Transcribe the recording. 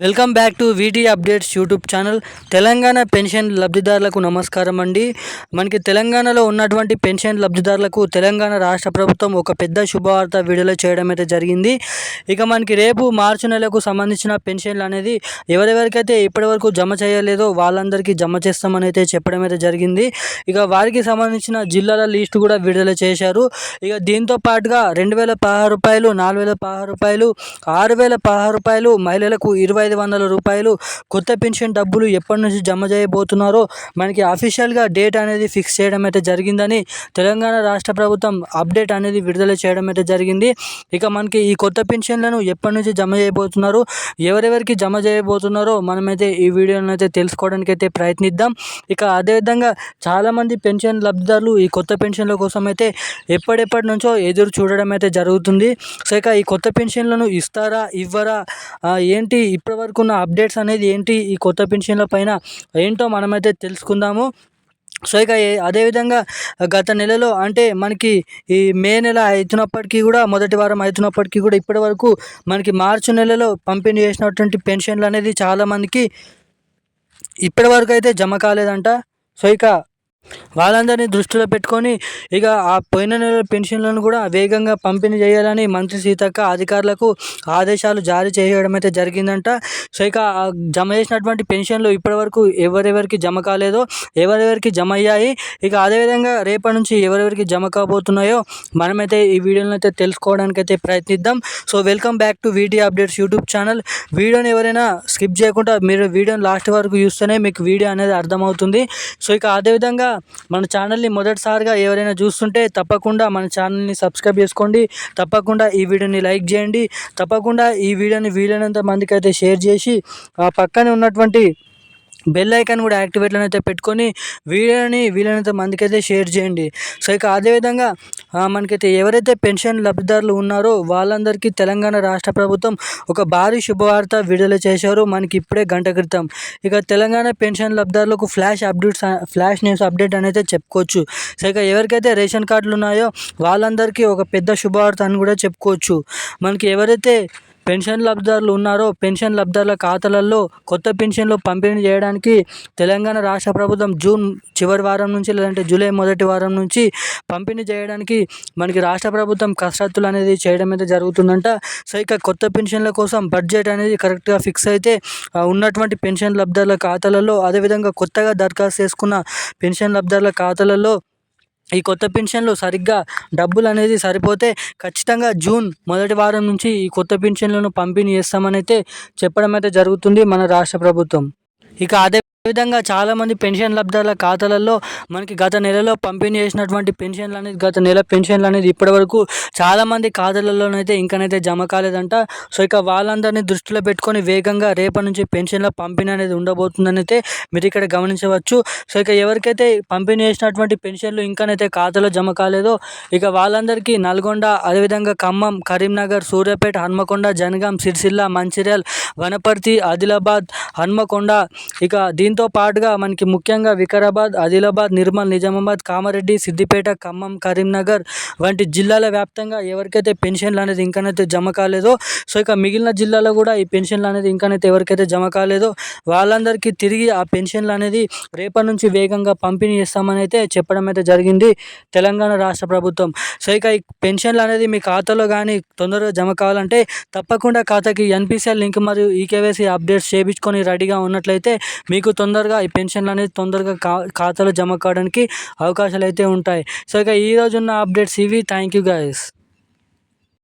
Welcome back to వీటీ updates YouTube channel. Telangana pension లబ్ధిదారులకు నమస్కారం అండి. మనకి తెలంగాణలో ఉన్నటువంటి పెన్షన్ లబ్ధిదారులకు తెలంగాణ రాష్ట్ర ప్రభుత్వం ఒక పెద్ద శుభవార్త విడుదల చేయడం అయితే జరిగింది. ఇక మనకి రేపు మార్చి నెలకు సంబంధించిన పెన్షన్లు అనేది ఎవరెవరికైతే ఇప్పటివరకు జమ చేయలేదో వాళ్ళందరికీ జమ చేస్తామని అయితే చెప్పడం అయితే జరిగింది. ఇక వారికి సంబంధించిన జిల్లాల లిస్టు కూడా విడుదల చేశారు. ఇక దీంతో పాటుగా 2016 రూపాయలు, 4016 రూపాయలు, 6016 రూపాయలు, మహిళలకు 2500 రూపాయలు కొత్త పెన్షన్ డబ్బులు ఎప్పటి నుంచి జమ చేయబోతున్నారో మనకి అఫీషియల్గా డేట్ అనేది ఫిక్స్ చేయడం అయితే జరిగిందని తెలంగాణ రాష్ట్ర ప్రభుత్వం అప్డేట్ అనేది విడుదల చేయడం అయితే జరిగింది. ఇక మనకి ఈ కొత్త పెన్షన్లను ఎప్పటి నుంచి జమ చేయబోతున్నారు, ఎవరెవరికి జమ చేయబోతున్నారో మనమైతే ఈ వీడియోని అయితే తెలుసుకోవడానికి అయితే ప్రయత్నిద్దాం. ఇక అదేవిధంగా చాలామంది పెన్షన్ లబ్ధిదారులు ఈ కొత్త పెన్షన్ల కోసం అయితే ఎప్పటి నుంచో ఎదురు చూడడం అయితే జరుగుతుంది. సో ఇక ఈ కొత్త పెన్షన్లను ఇస్తారా ఇవ్వరా, ఏంటి ఇప్పటి వరకు ఉన్న అప్డేట్స్ అనేది ఏంటి, ఈ కొత్త పెన్షన్ల పైన ఏంటో మనమైతే తెలుసుకుందాము. సో ఇక అదేవిధంగా గత నెలలో అంటే మనకి ఈ మే నెల అవుతున్నప్పటికీ కూడా, మొదటి వారం అవుతున్నప్పటికీ కూడా ఇప్పటి వరకు మనకి మార్చి నెలలో పంపిణీ చేసినటువంటి పెన్షన్లు అనేది చాలామందికి ఇప్పటి వరకు అయితే జమ కాలేదంట. సో ఇక వాళ్ళందరినీ దృష్టిలో పెట్టుకొని ఇక ఆ పోయిన నెల పెన్షన్లను కూడా వేగంగా పంపిణీ చేయాలని మంత్రి సీతక్క అధికారులకు ఆదేశాలు జారీ చేయడం అయితే జరిగిందంట. సో ఇక జమ చేసినటువంటి పెన్షన్లు ఇప్పటివరకు ఎవరెవరికి జమ కాలేదో, ఎవరెవరికి జమ అయ్యాయి, ఇక అదేవిధంగా రేపటి నుంచి ఎవరెవరికి జమ కాబోతున్నాయో మనమైతే ఈ వీడియోని అయితే తెలుసుకోవడానికి అయితే ప్రయత్నిద్దాం. So welcome back to వీటీ updates YouTube channel. వీడియోని ఎవరైనా స్కిప్ చేయకుండా మీరు వీడియోని లాస్ట్ వరకు చూస్తేనే మీకు వీడియో అనేది అర్థమవుతుంది. సో ఇక అదేవిధంగా మన ఛానల్ని మొదటిసారిగా ఎవరైనా చూస్తుంటే తప్పకుండా మన ఛానల్ని సబ్స్క్రైబ్ చేసుకోండి. తప్పకుండా ఈ వీడియోని లైక్ చేయండి. తప్పకుండా ఈ వీడియోని వీలైనంత మందికి అయితే షేర్ చేసి ఆ పక్కనే ఉన్నటువంటి బెల్ ఐకాన్ కూడా యాక్టివేట్లో అయితే పెట్టుకొని వీడియోని వీలైనంత మందికి అయితే షేర్ చేయండి. సో ఇక అదేవిధంగా మనకైతే ఎవరైతే పెన్షన్ లబ్ధిదారులు ఉన్నారో వాళ్ళందరికీ తెలంగాణ రాష్ట్ర ప్రభుత్వం ఒక భారీ శుభవార్త విడుదల చేశారు మనకి ఇప్పుడే గంట క్రితం. ఇక తెలంగాణ పెన్షన్ లబ్ధిదారులకు ఫ్లాష్ న్యూస్ అప్డేట్ అనేది చెప్పుకోవచ్చు. సో ఇక ఎవరికైతే రేషన్ కార్డులు ఉన్నాయో వాళ్ళందరికీ ఒక పెద్ద శుభవార్త అని కూడా చెప్పుకోవచ్చు. మనకి ఎవరైతే పెన్షన్ లబ్ధిదారులు ఉన్నారో పెన్షన్ లబ్ధిదారుల ఖాతాలలో కొత్త పెన్షన్లు పంపిణీ చేయడానికి తెలంగాణ రాష్ట్ర ప్రభుత్వం జూన్ చివరి వారం నుంచి లేదంటే జూలై మొదటి వారం నుంచి పంపిణీ చేయడానికి మనకి రాష్ట్ర ప్రభుత్వం కసరత్తులు అనేది చేయడం అయితే జరుగుతుందంట. సో ఇక కొత్త పెన్షన్ల కోసం బడ్జెట్ అనేది కరెక్ట్గా ఫిక్స్ అయితే ఉన్నటువంటి పెన్షన్ లబ్ధిదారుల ఖాతాలలో, అదేవిధంగా కొత్తగా దరఖాస్తు చేసుకున్న పెన్షన్ లబ్ధిదారుల ఖాతాలలో ఈ కొత్త పెన్షన్లు సరిగ్గా డబ్బులు అనేది సరిపోతే ఖచ్చితంగా జూన్ మొదటి వారం నుంచి ఈ కొత్త పెన్షన్లను పంపిణీ చేస్తామని అయితే చెప్పడం అయితే జరుగుతుంది మన రాష్ట్ర ప్రభుత్వం. ఇక అదేవిధంగా చాలామంది పెన్షన్ లబ్ధిదారుల ఖాతాలలో మనకి గత నెలలో పంపిణీ చేసినటువంటి పెన్షన్లు అనేది, గత నెల పెన్షన్లు అనేది ఇప్పటివరకు చాలామంది ఖాతాలలోనైతే ఇంకనైతే జమ కాలేదంట. సో ఇక వాళ్ళందరినీ దృష్టిలో పెట్టుకొని వేగంగా రేపటి నుంచి పెన్షన్ల పంపిణీ అనేది ఉండబోతుందని అయితే మీరు ఇక్కడ గమనించవచ్చు. సో ఇక ఎవరికైతే పంపిణీ చేసినటువంటి పెన్షన్లు ఇంకనైతే ఖాతాలో జమ కాలేదో ఇక వాళ్ళందరికీ నల్గొండ, అదేవిధంగా ఖమ్మం, కరీంనగర్, సూర్యాపేట, హన్మకొండ, జనగాం, సిరిసిల్ల, మంచిర్యాల్, వనపర్తి, ఆదిలాబాద్, హన్మకొండ, ఇక దీంతో పాటుగా మనకి ముఖ్యంగా వికారాబాద్, ఆదిలాబాద్, నిర్మల్, నిజామాబాద్, కామారెడ్డి, సిద్దిపేట, ఖమ్మం, కరీంనగర్ వంటి జిల్లాల వ్యాప్తంగా ఎవరికైతే పెన్షన్లు అనేది ఇంకనైతే జమ కాలేదో, సో ఇక మిగిలిన జిల్లాలో కూడా ఈ పెన్షన్లు అనేది ఇంకనైతే ఎవరికైతే జమ కాలేదో వాళ్ళందరికీ తిరిగి ఆ పెన్షన్లు అనేది రేపటి నుంచి వేగంగా పంపిణీ చేస్తామని అయితే చెప్పడం అయితే జరిగింది తెలంగాణ రాష్ట్ర ప్రభుత్వం. సో ఇక ఈ పెన్షన్లు అనేది మీ ఖాతాలో కానీ తొందరగా జమ కావాలంటే తప్పకుండా ఖాతాకి ఎన్పిసిఐ లింక్ మరియు ఈకేవైసీ అప్డేట్స్ చేయించుకొని రెడీగా ఉన్నట్లయితే మీకు తొందరగా ఈ పెన్షన్లు అనేది తొందరగా ఖాతాలో జమ కావడానికి అవకాశాలు అయితే ఉంటాయి. సో ఇక ఈరోజు ఉన్న అప్డేట్స్ ఇవి. Thank you guys.